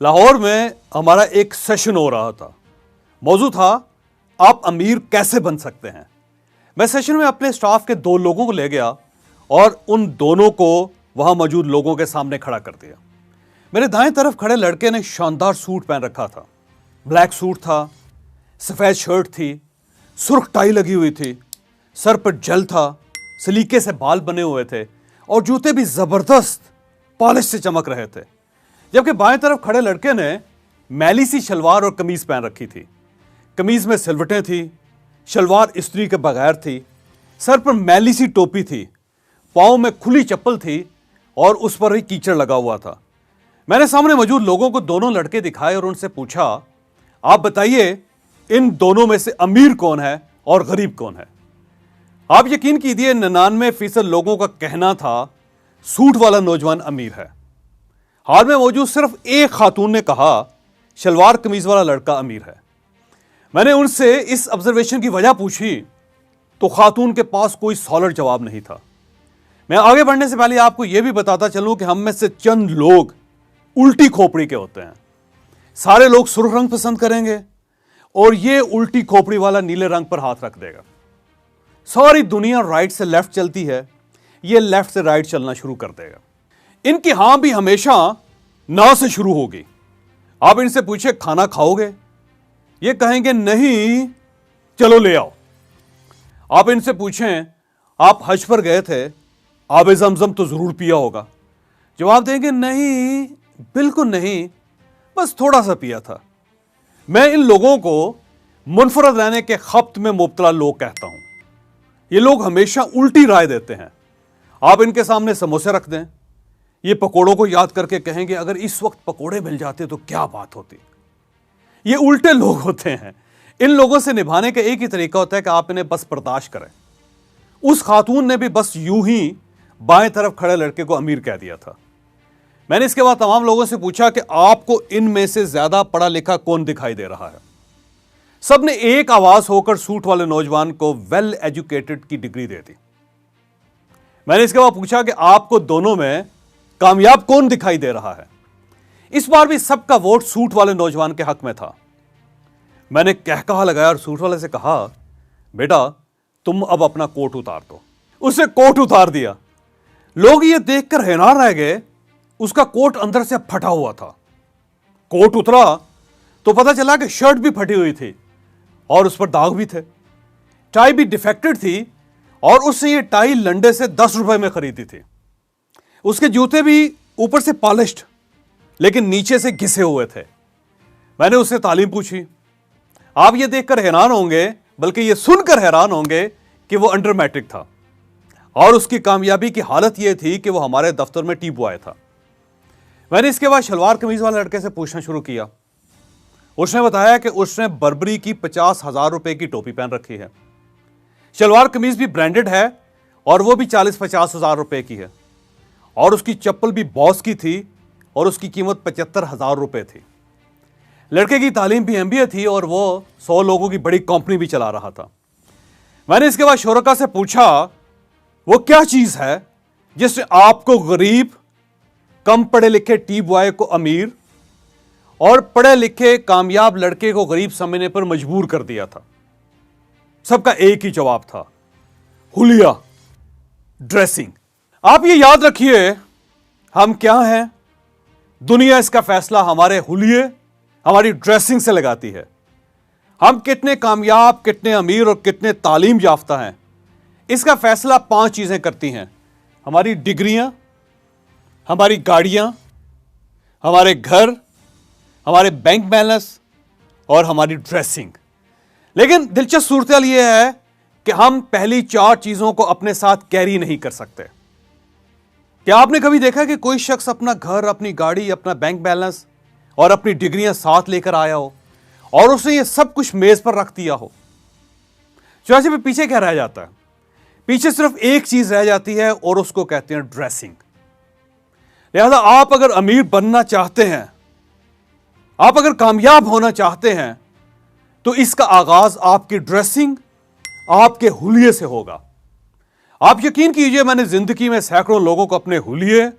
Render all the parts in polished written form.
लाहौर में हमारा एक सेशन हो रहा था। मौजू था आप अमीर कैसे बन सकते हैं। मैं सेशन में अपने स्टाफ के 2 लोगों को ले गया और उन दोनों को वहां मौजूद लोगों के सामने खड़ा कर दिया। मेरे दाएं तरफ खड़े लड़के ने शानदार सूट पहन रखा था। ब्लैक सूट था, सफेद शर्ट थी, सुर्ख टाई लगी हुई थी, सर पर जेल था, सलीके से बाल बने हुए थे और जूते भी जबरदस्त पॉलिश से चमक रहे थे। जबकि बाएं तरफ खड़े लड़के ने मैली सी शलवार और कमीज पहन रखी थी। कमीज में सिलवटें थी, शलवार इस्त्री के बगैर थी, सर पर मैली सी टोपी थी, पाँव में खुली चप्पल थी और उस पर ही कीचड़ लगा हुआ था। मैंने सामने मौजूद लोगों को दोनों लड़के दिखाए और उनसे पूछा, आप बताइए इन दोनों में से अमीर कौन है और गरीब कौन है। आप यकीन कीजिए 99% लोगों का कहना था सूट वाला नौजवान अमीर है। हाल में मौजूद सिर्फ एक खातून ने कहा शलवार कमीज वाला लड़का अमीर है। मैंने उनसे इस ऑब्जर्वेशन की वजह पूछी तो खातून के पास कोई सॉलिड जवाब नहीं था। मैं आगे बढ़ने से पहले आपको यह भी बताता चलूं कि हम में से चंद लोग उल्टी खोपड़ी के होते हैं। सारे लोग सुर्ख रंग पसंद करेंगे और यह उल्टी खोपड़ी वाला नीले रंग पर हाथ रख देगा। सारी दुनिया राइट से लेफ्ट चलती है, यह लेफ्ट से राइट चलना शुरू कर देगा। इनकी हां भी हमेशा ना से शुरू होगी। आप इनसे पूछे खाना खाओगे, ये कहेंगे नहीं, चलो ले आओ। आप इनसे पूछें आप हज पर गए थे, आबे ज़मज़म तो जरूर पिया होगा, जवाब देंगे नहीं, बिल्कुल नहीं, बस थोड़ा सा पिया था। मैं इन लोगों को मुनफरद रहने के खप्त में मुब्तला लोग कहता हूं। ये लोग हमेशा उल्टी राय देते हैं। आप इनके सामने समोसे रख दें, ये पकोड़ों को याद करके कहेंगे अगर इस वक्त पकोड़े मिल जाते तो क्या बात होती। ये उल्टे लोग होते हैं। इन लोगों से निभाने का एक ही तरीका होता है कि आप इन्हें बस बर्दाश्त करें। उस खातून ने भी बस यूं ही बाएं तरफ खड़े लड़के को अमीर कह दिया था। मैंने इसके बाद तमाम लोगों से पूछा कि आपको इनमें से ज्यादा पढ़ा लिखा कौन दिखाई दे रहा है। सबने एक आवाज होकर सूट वाले नौजवान को वेल एजुकेटेड की डिग्री दे दी। मैंने इसके बाद पूछा कि आपको दोनों में कामयाब कौन दिखाई दे रहा है। इस बार भी सबका वोट सूट वाले नौजवान के हक में था। मैंने कहकहा लगाया और सूट वाले से कहा, बेटा तुम अब अपना कोट उतार दो। उसने कोट उतार दिया। लोग ये देखकर हैरान रह गए, उसका कोट अंदर से फटा हुआ था। कोट उतरा तो पता चला कि शर्ट भी फटी हुई थी और उस पर दाग भी थे। टाई भी डिफेक्टेड थी और उसने ये टाई लंडे से 10 रुपए में खरीदी थी। उसके जूते भी ऊपर से पॉलिश्ड लेकिन नीचे से घिसे हुए थे। मैंने उससे तालीम पूछी। आप ये देखकर हैरान होंगे, बल्कि ये सुनकर हैरान होंगे कि वो अंडर मैट्रिक था और उसकी कामयाबी की हालत यह थी कि वो हमारे दफ्तर में टी बॉय था। मैंने इसके बाद शलवार कमीज वाले लड़के से पूछना शुरू किया। उसने बताया कि उसने बर्बरी की 50,000 रुपए की टोपी पहन रखी है। शलवार कमीज भी ब्रांडेड है और वो भी 40-50 हजार रुपए की है और उसकी चप्पल भी बॉस की थी और उसकी कीमत 75,000 रुपए थी। लड़के की तालीम भी एमबीए थी और वो 100 लोगों की बड़ी कंपनी भी चला रहा था। मैंने इसके बाद शोरका से पूछा, वो क्या चीज है जिसने आपको गरीब, कम पढ़े लिखे टी बॉय को अमीर और पढ़े लिखे कामयाब लड़के को गरीब समझने पर मजबूर कर दिया था। सबका एक ही जवाब था, हुलिया, ड्रेसिंग। आप ये याद रखिए, हम क्या हैं, दुनिया इसका फैसला हमारे हुलिये, हमारी ड्रेसिंग से लगाती है। हम कितने कामयाब, कितने अमीर और कितने तालीम याफ्ता हैं, इसका फैसला 5 चीजें करती हैं। हमारी डिग्रियां, हमारी गाड़ियां, हमारे घर, हमारे बैंक बैलेंस और हमारी ड्रेसिंग। लेकिन दिलचस्प सूरत यह है कि हम पहली 4 चीजों को अपने साथ कैरी नहीं कर सकते। क्या आपने कभी देखा कि कोई शख्स अपना घर, अपनी गाड़ी, अपना बैंक बैलेंस और अपनी डिग्रियां साथ लेकर आया हो और उसने ये सब कुछ मेज पर रख दिया हो? चौराहे पे पीछे क्या रह जाता है? पीछे सिर्फ एक चीज रह जाती है और उसको कहते हैं ड्रेसिंग। लिहाजा आप अगर अमीर बनना चाहते हैं, आप अगर कामयाब होना चाहते हैं, तो इसका आगाज आपकी ड्रेसिंग, आपके हुलिये से होगा। आप यकीन कीजिए, मैंने जिंदगी में सैकड़ों लोगों को अपने हुलिये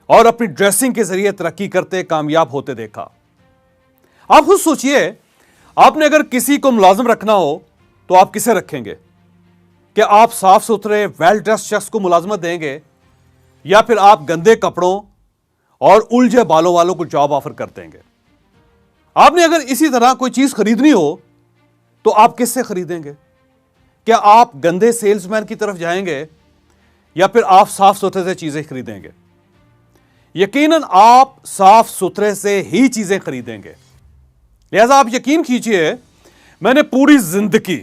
और अपनी ड्रेसिंग के जरिए तरक्की करते, कामयाब होते देखा। आप खुद सोचिए, आपने अगर किसी को मुलाजिम रखना हो तो आप किसे रखेंगे? कि आप साफ सुथरे वेल ड्रेस्ड शख्स को मुलाजमत देंगे, या फिर आप गंदे कपड़ों और उलझे बालों वालों को जॉब ऑफर कर देंगे? आपने अगर इसी तरह कोई चीज खरीदनी हो तो आप किससे खरीदेंगे? क्या आप गंदे सेल्समैन की तरफ जाएंगे, या फिर आप साफ सुथरे से चीजें खरीदेंगे? यकीनन आप साफ सुथरे से ही चीजें खरीदेंगे। लिहाजा आप यकीन कीजिए, मैंने पूरी जिंदगी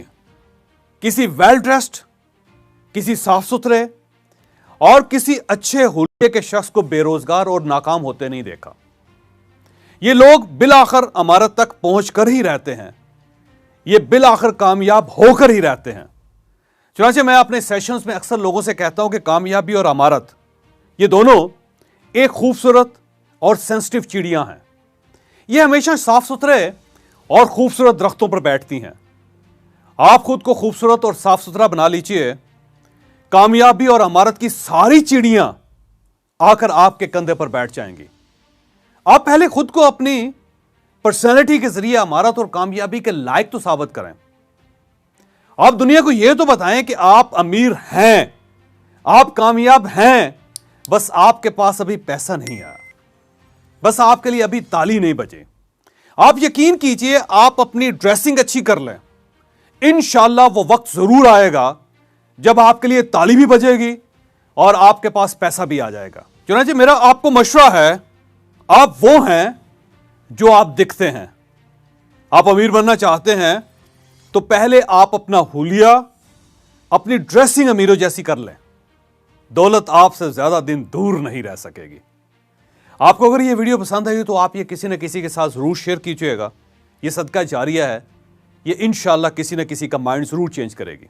किसी वेल ड्रेस्ड, किसी साफ सुथरे और किसी अच्छे हुलिये के शख्स को बेरोजगार और नाकाम होते नहीं देखा। ये लोग बिलाखिर अमारत तक पहुंच कर ही रहते हैं, ये बिलाखिर कामयाब होकर ही रहते हैं। चुनांचे मैं अपने सेशंस में अक्सर लोगों से कहता हूं कि कामयाबी और अमारत, ये दोनों एक खूबसूरत और सेंसिटिव चिड़ियां हैं। ये हमेशा साफ सुथरे और खूबसूरत दरख्तों पर बैठती हैं। आप खुद को खूबसूरत और साफ सुथरा बना लीजिए, कामयाबी और अमारत की सारी चिड़ियां आकर आपके कंधे पर बैठ जाएंगी। आप पहले खुद को अपनी पर्सनैलिटी के जरिए अमारत और कामयाबी के लायक तो साबित करें। आप दुनिया को यह तो बताएं कि आप अमीर हैं, आप कामयाब हैं, बस आपके पास अभी पैसा नहीं आया, बस आपके लिए अभी ताली नहीं बचे। आप यकीन कीजिए, आप अपनी ड्रेसिंग अच्छी कर लें, इंशाअल्लाह वो वक्त जरूर आएगा जब आपके लिए ताली भी बजेगी और आपके पास पैसा भी आ जाएगा। चुनांचे मेरा आपको मशवरा है, आप वो हैं जो आप दिखते हैं। आप अमीर बनना चाहते हैं तो पहले आप अपना हुलिया, अपनी ड्रेसिंग अमीरों जैसी कर लें। दौलत आपसे ज्यादा दिन दूर नहीं रह सकेगी। आपको अगर यह वीडियो पसंद आई तो आप ये किसी न किसी के साथ जरूर शेयर कीजिएगा। यह सदका जारिया है, ये इंशाअल्लाह किसी न किसी का माइंड जरूर चेंज करेगी।